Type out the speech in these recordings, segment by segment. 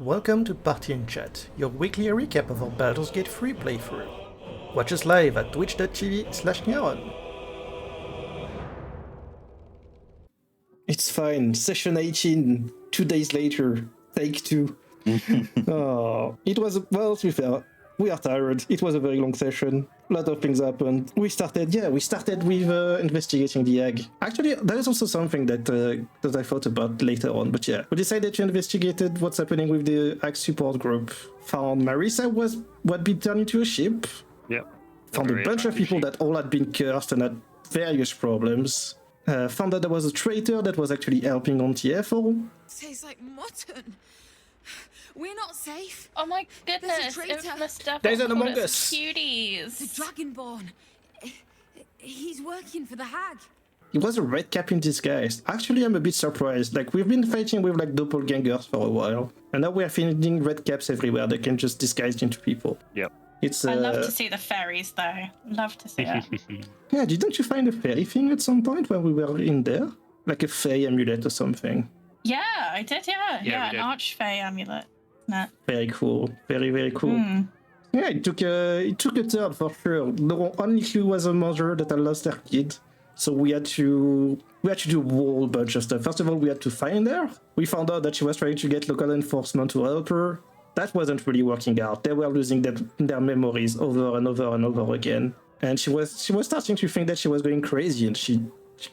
Welcome to Party and Chat, your weekly recap of our Baldur's Gate 3 playthrough. Watch us live at twitch.tv/Neon. It's fine, session 18, 2 days later, take 2. Oh, it was, well, to be fair, we are tired. It was a very long session. A lot of things happened. We started with investigating the egg. Actually, there is also something that I thought about later on, but yeah. We decided to investigate what's happening with the egg support group. Found Marissa what been turned into a ship. Yep. Found a bunch of people that all had been cursed and had various problems. Found that there was a traitor that was actually helping on TFO. Tastes like mutton. We're not safe. Oh my goodness, traitor. infamous devil There's an called Among us Us. The cuties. Dragonborn. He's working for the hag. It was a red cap in disguise. Actually, I'm a bit surprised. Like, we've been fighting with like doppelgangers for a while, and now we are finding red caps everywhere that can just disguise into people. Yep. It's I love to see the fairies though. Love to see it. Yeah, didn't you find a fairy thing at some point when we were in there? Like a fey amulet or something. Yeah, I did, yeah. we An did. archfey amulet. No. Very cool. Very, very cool. Yeah, it took a turn for sure. The only clue was a mother that had lost her kid. So we had to do a whole bunch of stuff. First of all, we had to find her. We found out that she was trying to get local enforcement to help her. That wasn't really working out. They were losing their memories over and over and over again. And she was starting to think that she was going crazy, and she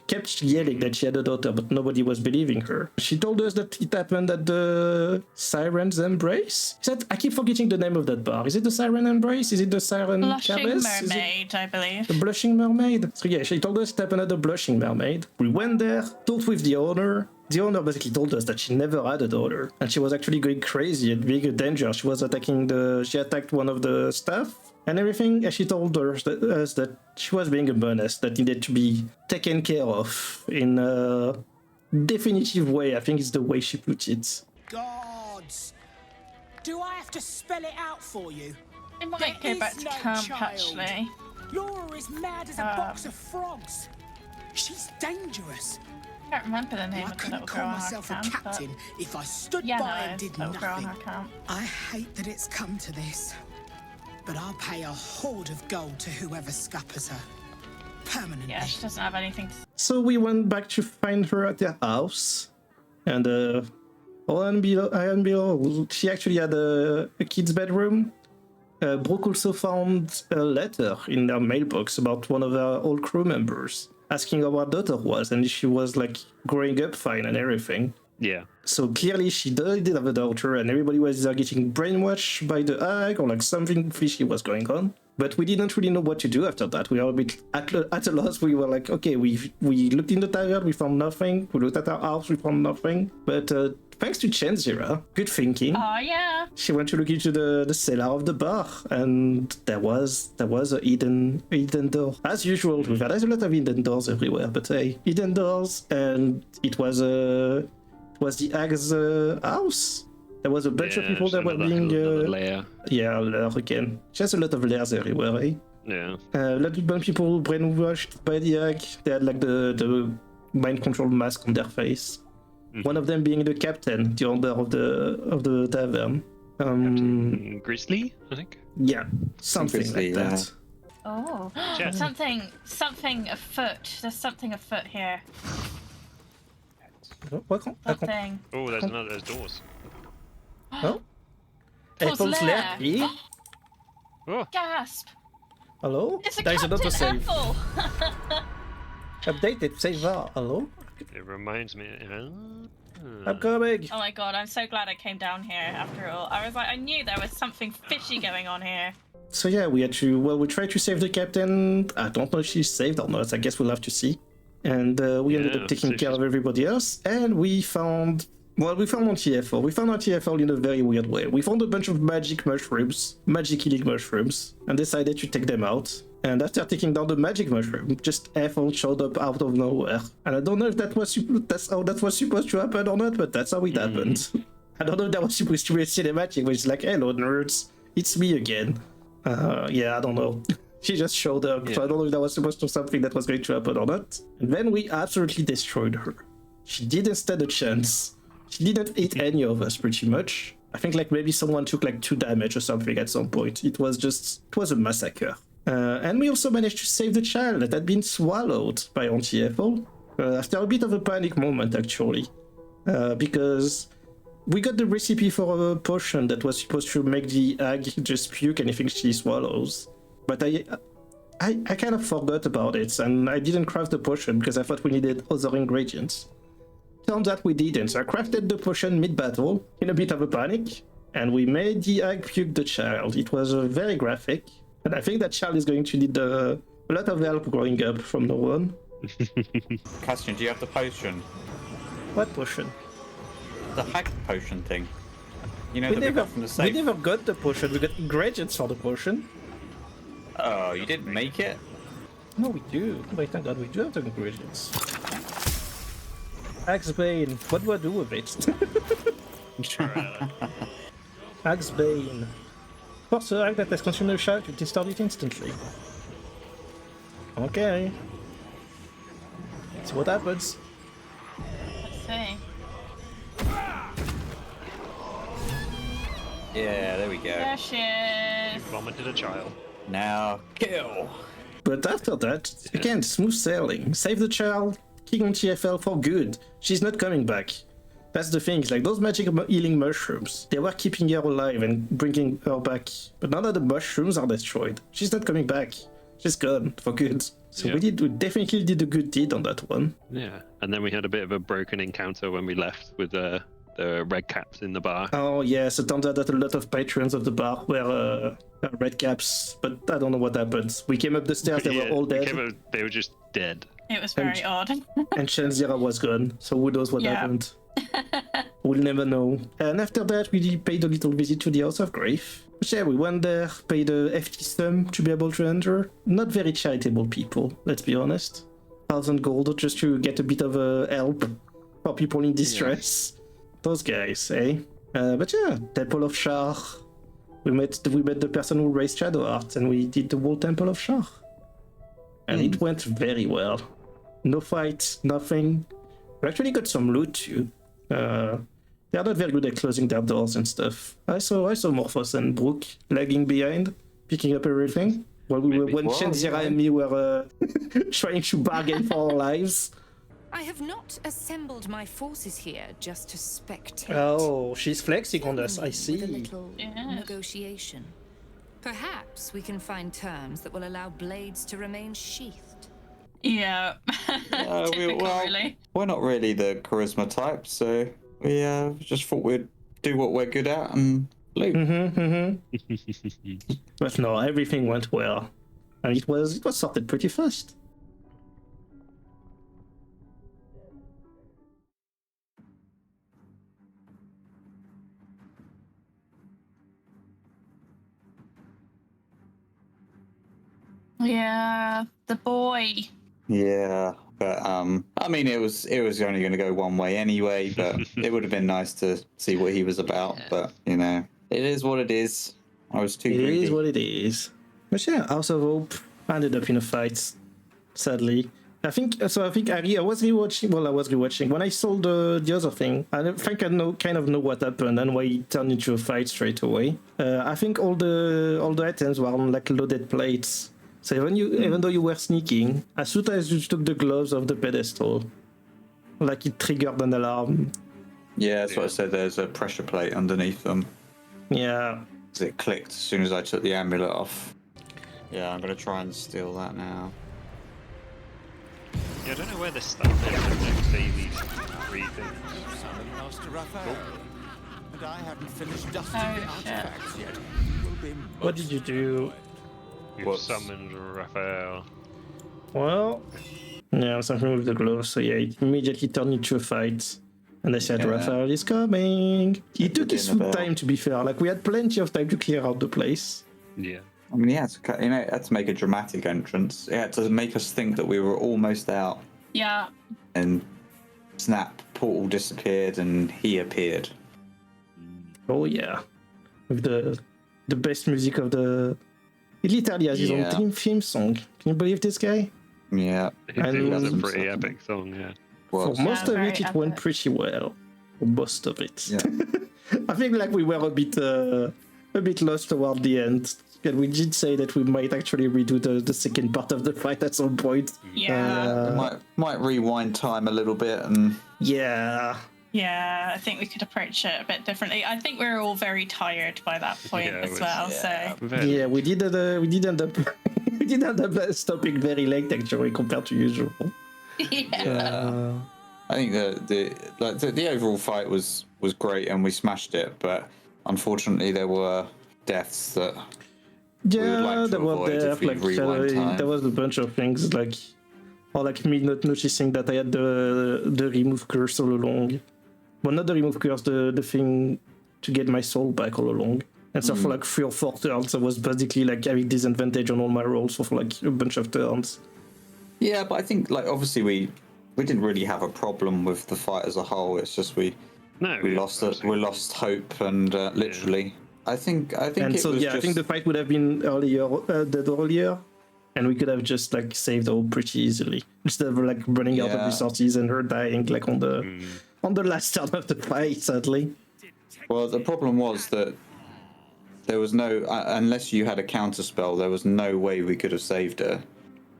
kept yelling that she had a daughter, but nobody was believing her. She told us that it happened at the Siren's Embrace. Is that, I keep forgetting the name of that bar. Is it the Siren Embrace? Is it the Siren Blushing Cabez? mermaid, I believe. The Blushing Mermaid. So yeah, she told us it happened at the Blushing Mermaid. We went there, talked with the owner. The owner basically told us that she never had a daughter, and she was actually going crazy and being a danger. She was she attacked one of the staff and everything, and she told us that she was being a menace that needed to be taken care of in a definitive way. I think is the way she put it. Gods! Do I have to spell it out for you? I might There go back is to no camp child. actually. Laura is mad as a box of frogs. She's dangerous. I can't remember the name I of the couldn't little call girl on our myself a camp, but captain if I stood yeah, by no, and did little girl on nothing. our camp. I hate that it's come to this, but I'll pay a hoard of gold to whoever scuppers her. Permanently. Yeah, she doesn't have anything to So we went back to find her at their house, and and behold, she actually had a kid's bedroom. Brooke also found a letter in their mailbox about one of our old crew members, asking how her daughter was, and she was like growing up fine and everything. Yeah. So clearly she did have a daughter, and everybody was either getting brainwashed by the hag or like something fishy was going on. But we didn't really know what to do after that. We were a bit at a loss. We were like, okay, we looked in the tavern, we found nothing. We looked at our house, we found nothing. But thanks to Chenzira, good thinking. Oh yeah. She went to look into the cellar of the bar, and there was a hidden door. As usual, there's a lot of hidden doors everywhere, but hey, hidden doors, and it was the hag's house. There was a bunch of people that were being lair. yeah, lair again. Just a lot of lairs everywhere, eh? Yeah. A lot of people brainwashed by the hag. They had like the mind control mask on their face. One of them being the captain, the owner of the tavern. Captain Grizzly, I think. Yeah, something Grizzly, like that. Oh, Chat. something afoot. There's something afoot here. Something. Something. Oh, there's doors. Oh? Paul's Apple's lair. lair. Oh, Gasp! Hello? It's a There is another Captain save. Apple. Updated, save var. Hello? it reminds me. I'm coming. Oh my god, I'm so glad I came down here after all. I was like, I knew there was something fishy going on here. So yeah, we tried to save the captain. I don't know if she's saved or not. I guess we'll have to see. And we ended up taking care of everybody else. And we found on TFO. We found on TFO in a very weird way. We found a bunch of magic healing mushrooms, and decided to take them out. And after taking down the magic mushroom, just Ethel showed up out of nowhere. And I don't know if that's how that was supposed to happen or not, but that's how it happened. I don't know if that was supposed to be a cinematic, which is like, hello nerds, it's me again. Yeah, I don't know. She just showed up, so I don't know if that was supposed to be something that was going to happen or not. And then we absolutely destroyed her. She didn't stand a chance. She didn't hit any of us, pretty much. I think like maybe someone took like 2 damage or something at some point. It was a massacre. And we also managed to save the child that had been swallowed by Auntie Ethel after a bit of a panic moment, actually, because we got the recipe for a potion that was supposed to make the hag just puke anything she swallows. But I kind of forgot about it, and I didn't craft the potion because I thought we needed other ingredients. Turns out we didn't, so I crafted the potion mid-battle in a bit of a panic, and we made the hag puke the child. It was very graphic, and I think that child is going to need a lot of help growing up from now on. Castian, do you have the potion? What potion? The hag potion thing. You know We that we got from the safe? we never got the potion, we got ingredients for the potion. Oh, you didn't make it? No, we do. Wait, thank God, we do have the ingredients. Axbane, what do I do with it? Axbane. Force a hag that has consumed a child to restart it instantly. Okay. See what happens. Let's see. Yeah, there we go. There she is. Vomited a child. Now, kill! But after that, again, smooth sailing. Save the child, kick on TFL for good. She's not coming back. That's the thing, like those magic healing mushrooms, they were keeping her alive and bringing her back. But now that the mushrooms are destroyed, she's not coming back. She's gone for good. So Yeah. we definitely did a good deed on that one. Yeah, and then we had a bit of a broken encounter when we left with the red caps in the bar. Oh yes, it turns out that a lot of patrons of the bar were red caps, but I don't know what happened. We came up the stairs, they Yeah, were all we dead, came up- they were just dead. It was very odd. and Shanzira was gone, so who knows what Yeah. happened. We'll never know. And after that, we paid a little visit to the House of Grave. But yeah, we went there, paid a hefty sum to be able to enter. Not very charitable people, let's be honest. 1,000 gold just to get a bit of help for people in distress. Those guys, eh? But yeah, Temple of Shar. We met the person who raised Shadowheart, and we did the whole Temple of Shar. And it went very well. No fights, nothing. We actually got some loot too. They are not very good at closing their doors and stuff. I saw Morphos and Brooke lagging behind, picking up everything. When Shanzira and me were trying to bargain for our lives. I have not assembled my forces here just to spectate. Oh, she's flexing on us, I With a see. little Yes. negotiation. Perhaps we can find terms that will allow blades to remain sheathed. Yeah. Typical, really. we're not really the charisma type, so we just thought we'd do what we're good at and loot. But no, everything went well. And it was sorted pretty fast. Yeah, the boy. Yeah, but I mean, it was only going to go one way anyway. But it would have been nice to see what he was about. But you know, it is what it is. I was too It greedy. is what it is. But yeah, House of Hope ended up in a fight, sadly. I think I was rewatching. When I saw the other thing, I think I kind of know what happened and why it turned into a fight straight away. I think all the items were on like loaded plates. So even though you were sneaking, as soon as you took the gloves off the pedestal, like it triggered an alarm. Yeah, that's what I said. There's a pressure plate underneath them. Yeah. It clicked as soon as I took the amulet off. Yeah, I'm gonna try and steal that now. Yeah, I don't know where this stuff is. I don't see these three things. Summoned Master Raphael. And I haven't finished dusting Oh, the shit. artifacts yet. Will be What did you do? We've Whoops. summoned Raphael. Well, yeah, something with the gloves. So yeah, it immediately turned into a fight. And they said, Yeah. Raphael is coming. He took his sweet Annabelle. time, to be fair. Like, we had plenty of time to clear out the place. Yeah. I mean, he had to make a dramatic entrance. He had to make us think that we were almost out, Yeah. and snap, portal disappeared, and he appeared. Oh, yeah. With the best music of the... He literally has his Yeah. own theme song. Can you believe this guy? Yeah. It was a And- pretty epic song, yeah. Well, For most of very it went epic. pretty well. for most of it. Yeah. I think like we were a bit lost toward the end. And we did say that we might actually redo the second part of the fight at some point. Yeah. Might rewind time a little bit and Yeah. Yeah, I think we could approach it a bit differently. I think we were all very tired by that point Yeah, it as was- well. Yeah, we did end up we did end up stopping very late actually compared to usual. So yeah. I think the overall fight was great and we smashed it, but unfortunately there were deaths that would Yeah, like to there were avoid there if we like rewind time. there was a bunch of things like or like me not noticing that I had the remove curse all along. Well, not the remove curse, the thing to get my soul back all along. And so for like 3 or 4 turns, I was basically like having disadvantage on all my rolls for like a bunch of turns. Yeah, but I think like obviously we didn't really have a problem with the fight as a whole. It's just we lost it. We lost hope and literally. I think And it so was yeah, just... I think the fight would have been earlier, and we could have just like saved hope pretty easily instead of like running out of Yeah. resources and her dying like on the last turn of the fight. Sadly. Well, the problem was that there was no unless you had a counter spell, there was no way we could have saved her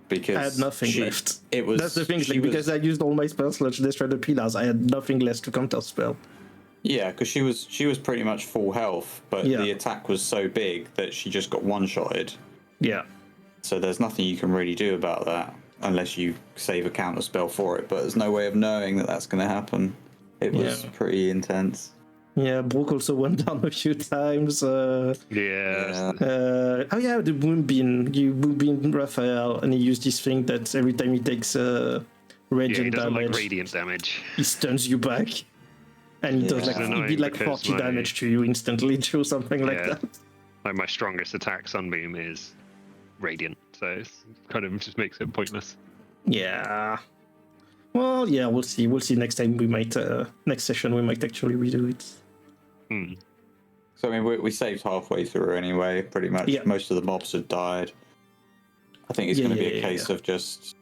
because I had nothing left. It was That's the thing, she like, was- because I used all my spells to destroy the pillars, I had nothing left to counter spell. Yeah, because she was pretty much full health, but Yeah. the attack was so big that she just got one-shotted. Yeah. So there's nothing you can really do about that unless you save a counter spell for it. But there's no way of knowing that that's going to happen. It was Yeah. pretty intense. Yeah, Brooke also went down a few times. Yeah. Oh yeah, the Moonbeam. You Moonbeam Raphael, and he used this thing that every time he takes Yeah, radiant he doesn't damage, like radiant damage. he stuns you back. And he does Yeah. like It's he annoying did like because 40 my- damage to you instantly or something like Yeah. that. Like my strongest attack, Sunbeam, is radiant, so it's kind of just makes it pointless. Yeah. Well, yeah, we'll see. We'll see next time. We might next session we might actually redo it. Hmm. So I mean, we saved halfway through anyway. Pretty much, Yeah. most of the mobs had died. I think it's Yeah, going to be a yeah, case yeah. of just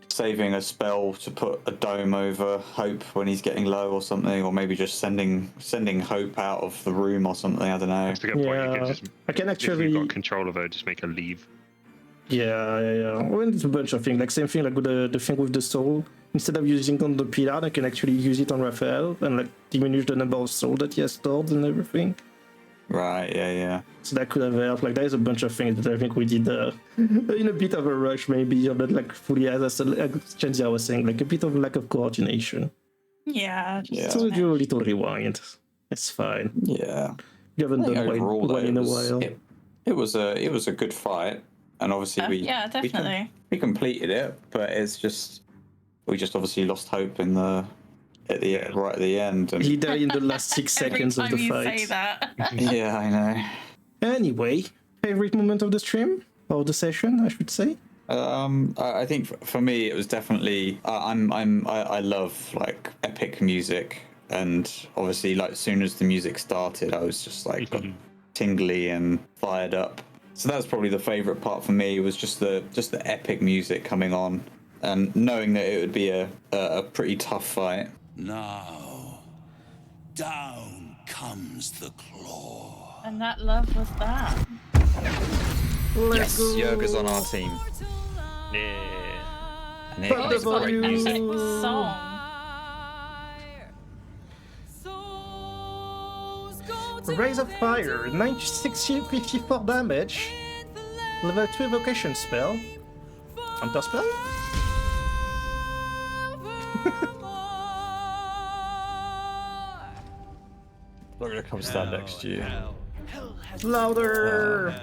saving a spell to put a dome over Hope when he's getting low or something, or maybe just sending Hope out of the room or something. I don't know. That's a good point. You Yeah, can just, I can if actually. you've got control of her, just make her leave. Yeah. Well, it's a bunch of things. Like same thing, like with the thing with the soul. Instead of using it on the pillar, I can actually use it on Raphael and like diminish the number of soul that he has stored and everything. Right? Yeah. So that could have helped. Like there's a bunch of things that I think we did in a bit of a rush, maybe, or not like fully as Chenzia was saying, like a bit of lack of coordination. Yeah. Yeah. So we'll do a little rewind. It's fine. Yeah. You haven't I think done overall, one though, in a it was- while. It was a good fight, and obviously Yeah, definitely. we completed it, but it's just we just obviously lost hope in right at the end. And Literally in the last 6 Every seconds of time the you fight. say that. yeah, I know. Anyway, favorite moment of the stream or the session, I should say. I think for me it was definitely I love like epic music, and obviously like as soon as the music started, I was just like got tingly and fired up. So that was probably the favorite part for me, was just the epic music coming on and knowing that it would be a pretty tough fight. Now, down comes the claw. And that love was that. Yes, Yoga's on our team. Yeah. And But it is the great volume- music. Epic song. Rise of Fire, 54 damage. Level 2 evocation spell. Counter spell? I'm gonna come stand next to you. Louder!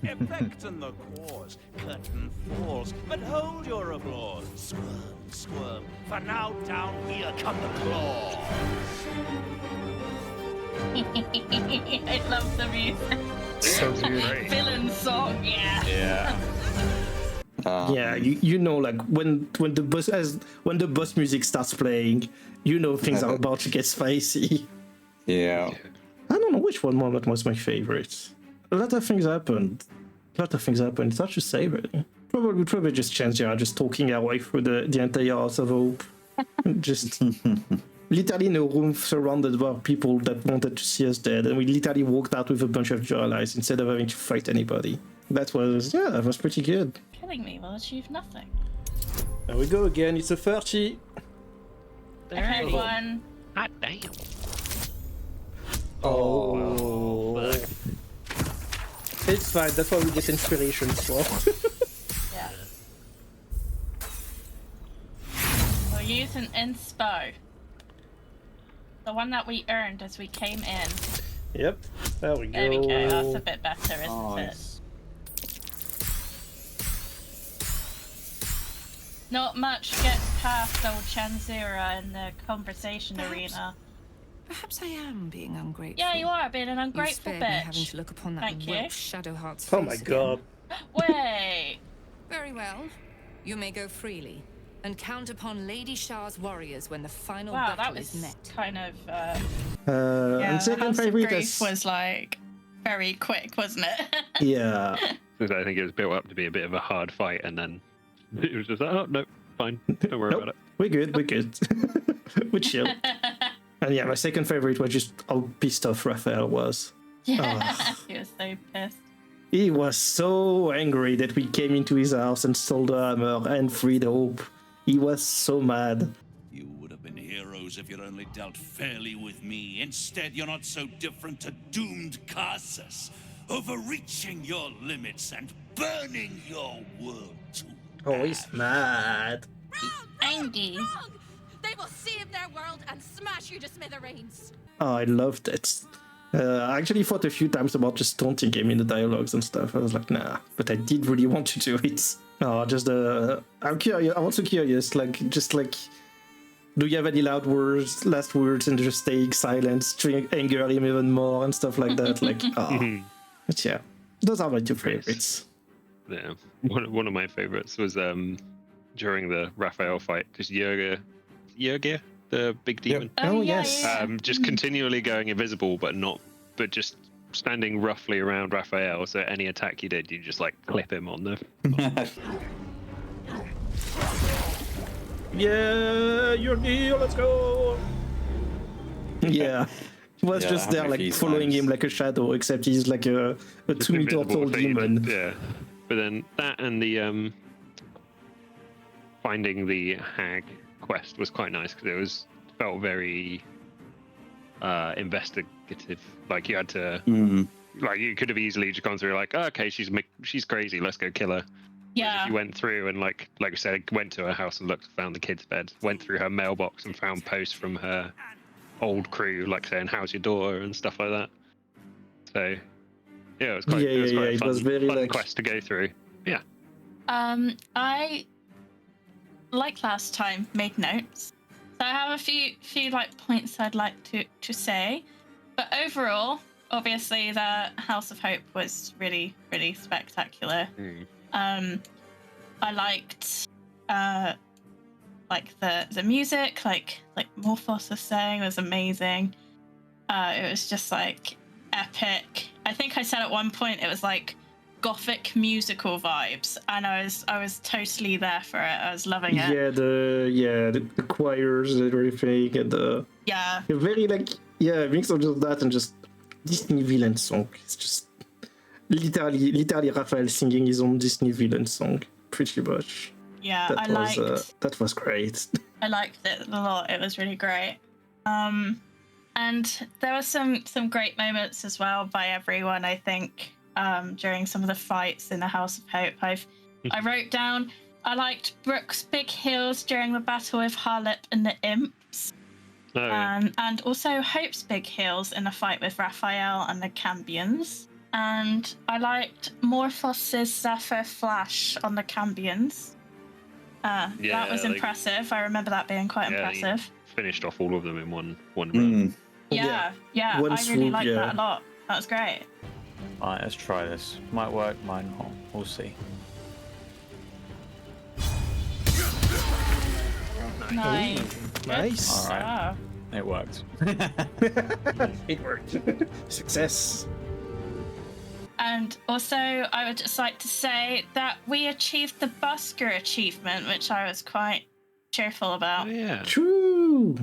Effect in the cause, curtain falls, but hold your applause. Squirm, squirm, for now down here come the claw. I love the music. So good. Villain song, yeah. Yeah. Yeah, you know, like when the boss music starts playing, you know things are about to get spicy. Yeah. I don't know which one moment was my favorite. A lot of things happened. It's hard to say, really. Probably just Chenzia just talking our way through the entire House of Hope. Just literally in a room surrounded by people that wanted to see us dead, and we literally walked out with a bunch of Joe allies instead of having to fight anybody. That was pretty good. Killing me will achieve nothing. There we go again. It's a 30. Okay, one. Hot damn. Oh. It's fine. That's what we get inspirations for. Yeah. We'll use an inspo. The one that we earned as we came in. Yep. There we go. There we go. That's a bit better, isn't it? Nice. Not much gets past old Chanzura in the conversation arena. Perhaps I am being ungrateful. Yeah, you are being an You ungrateful spared me having bitch. to look upon that Thank you. whelp Shadowheart's Oh face my again. god. Wait. Very well. You may go freely, and count upon Lady Shah's warriors when the final Wow, that battle was is met. kind of. And second House of favorite Grief is was like very quick, wasn't it? yeah. Because I think it was built up to be a bit of a hard fight, and then it was just like, oh no, fine, don't worry Nope. about it. We're good. We chill. And yeah, my second favorite was just how pissed off Raphael was. Yeah, he was so pissed. He was so angry that we came into his house and stole the hammer and freed Hope. He was so mad. You would have been heroes if you'd only dealt fairly with me. Instead, you're not so different to doomed Karsus, overreaching your limits and burning your world to Oh, he's mad. Angie. Wrong! They will save their world and smash you to smithereens. Oh, I loved it. I actually thought a few times about just taunting him in the dialogues and stuff. I was like, nah, but I did really want to do it. Oh, just I'm curious. I'm also curious. Do you have any loud words, last words, and just staying silent, to anger him even more and stuff like that? But yeah, those are my two favorites. Yeah, one of my favorites was during the Raphael fight, because Yergir, the big demon, Oh, yeah, yes. yeah. just continually going invisible, but just standing roughly around Raphael. So any attack you did, you just like clip him on the. Yeah, you're here, let's go! Yeah. He was Yeah, just that there, happened a like, few following times. him like a shadow, except he's like a 2-meter tall invisible thing, demon. Yeah, but then that and the finding the hag quest was quite nice, because felt very investigative. Like you had to, like you could have easily just gone through like, oh, okay, she's crazy, let's go kill her. Yeah. You went through and like I said, went to her house and looked, found the kid's bed, went through her mailbox and found posts from her old crew, like saying, "How's your daughter?" and stuff like that. So yeah, it was quite. It was quite a fun, was very fun like quest to go through. Yeah. I like last time made notes, so I have a few like points I'd like to say, but overall, obviously, the House of Hope was really spectacular. I liked like the music, like Morphos was saying, was amazing. It was just like epic. I think I said at one point it was like gothic musical vibes, and I was totally there for it. I was loving it. Yeah, the choirs and everything, and Yeah. very like mix of just that and just Disney villain song. It's just literally Raphael singing his own Disney villain song, pretty much. Yeah, That was great. I liked it a lot. It was really great. And there were some great moments as well by everyone, I think, during some of the fights in the House of Hope. I wrote down, I liked Brooke's big heels during the battle with Harlip and the Imps. Oh, yeah. And also Hope's big heels in the fight with Raphael and the Cambions. And I liked Morphos's Zephyr Flash on the Cambions. That was impressive. I remember that being quite impressive. Finished off all of them in one run. Yeah, I One really swoop, liked yeah. that a lot. That was great. Alright, let's try this. Might work, might not. We'll see. Nice. Nice. All right. Wow. It worked. It worked. Success. And also, I would just like to say that we achieved the Busker achievement, which I was quite cheerful about. Oh, yeah. True.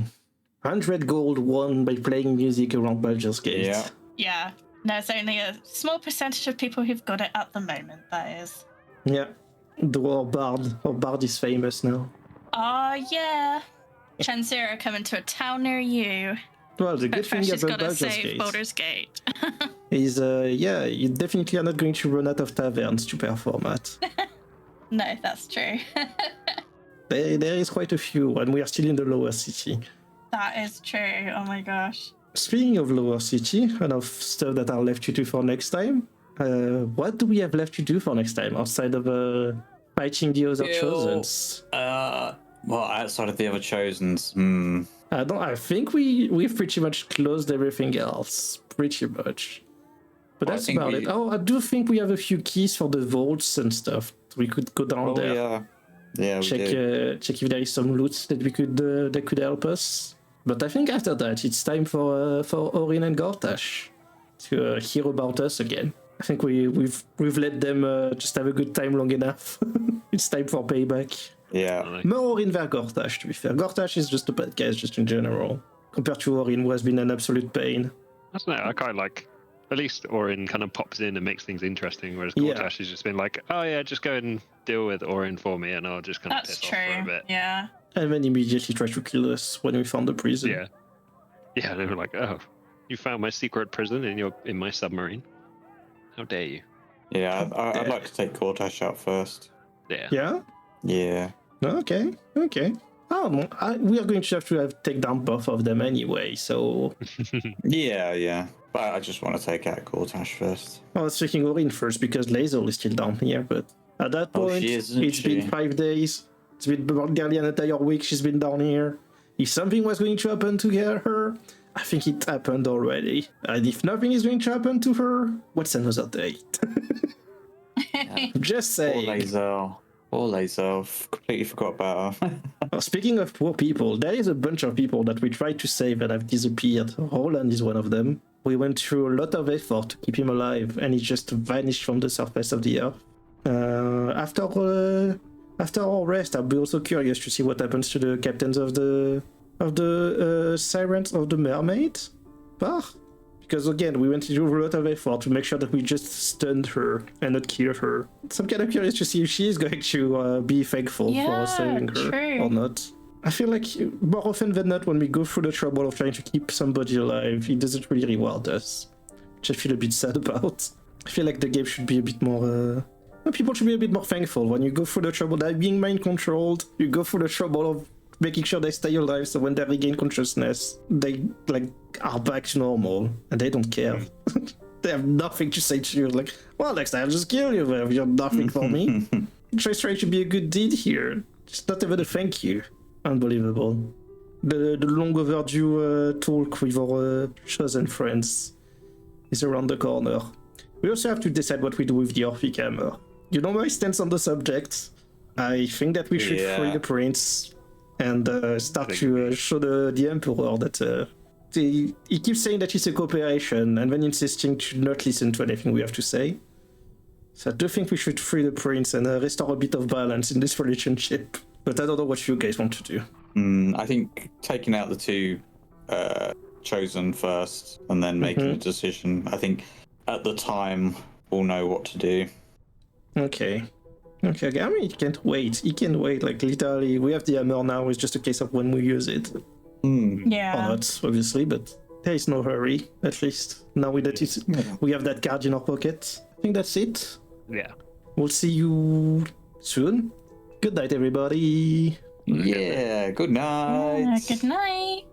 100 gold won by playing music around Baldur's Gate. Yeah. Yeah, there's only a small percentage of people who've got it at the moment, that is. Yeah. Our Bard is famous now. Yeah. Chen Zero coming to a town near you. Well, the good But thing first she's about got to Baldur's save Gate Baldur's Gate. is, you definitely are not going to run out of taverns to perform at. No, that's true. There is quite a few, and we are still in the lower city. That is true. Oh my gosh. Speaking of lower city and of stuff that are left to do for next time, what do we have left to do for next time outside of fighting the other Chosens? Well, outside of the other Chosens, I think we've pretty much closed everything else, pretty much. But Well, I that's think about we- it. Oh, I do think we have a few keys for the vaults and stuff. We could go down there. Yeah, we check do. check if there is some loot that we could that could help us. But I think after that it's time for Orin and Gortash to hear about us again. I think we've let them just have a good time long enough. It's time for payback. Yeah. More Orin than Gortash, to be fair. Gortash is just a bad guy, just in general, compared to Orin, who has been an absolute pain. I don't know. I kind of like. At least Orin kind of pops in and makes things interesting, whereas Yeah. Gortash has just been like, "Oh yeah, just go and deal with Orin for me, and I'll just kind of That's piss off for a true. bit." Yeah. And then immediately try to kill us when we found the prison. Yeah. Yeah, and they were like, "Oh, you found my secret prison in my submarine? How dare you?" Yeah, I'd like to take Gortash out first. Yeah. Yeah? Yeah. Okay. We are going to have take down both of them anyway, so... Yeah. But I just want to take out Gortash first. I was checking Orin first because Lae'zel is still down here, but at that Oh, point, she is, isn't it's been she? 5 days. It's been nearly an entire week she's been down here. If something was going to happen to her, I think it happened already. And if nothing is going to happen to her, what's another day? Just Poor saying. Lae'zel. Completely forgot about her. Well, speaking of poor people, there is a bunch of people that we tried to save and have disappeared. Roland is one of them. We went through a lot of effort to keep him alive, and he just vanished from the surface of the earth. After our rest, I'll be also curious to see what happens to the captains of the Sirens of the Mermaid Bar. Because again, we went through a lot of effort to make sure that we just stunned her and not kill her. So I'm kind of curious to see if she is going to be thankful for us saving her true. or not. I feel like more often than not, when we go through the trouble of trying to keep somebody alive, it doesn't really reward us, which I feel a bit sad about. I feel like the game should be a bit more... people should be a bit more thankful when you go through the trouble. They're being mind-controlled, you go through the trouble of making sure they stay alive, so when they regain consciousness, they are back to normal, and they don't care. They have nothing to say to you, like, well, next time I'll just kill you if you have nothing for me. Just trying to be a good deed here. Just not even a thank you. Unbelievable. The long overdue talk with our chosen friends is around the corner. We also have to decide what we do with the Orphic Hammer. You know my stance on the subject. I think that we should free the prince and start to show the Emperor that he keeps saying that it's a cooperation and then insisting to not listen to anything we have to say. So I do think we should free the prince and restore a bit of balance in this relationship. But I don't know what you guys want to do. I think taking out the two chosen first and then making a decision. I think at the time we'll know what to do. Okay. I mean, he can't wait. Like, literally, we have the hammer now. It's just a case of when we use it. Yeah. Or not, obviously, but there is no hurry, at least. Now we have that card in our pocket. I think that's it. Yeah. We'll see you soon. Good night, everybody. Yeah, good night. Good night.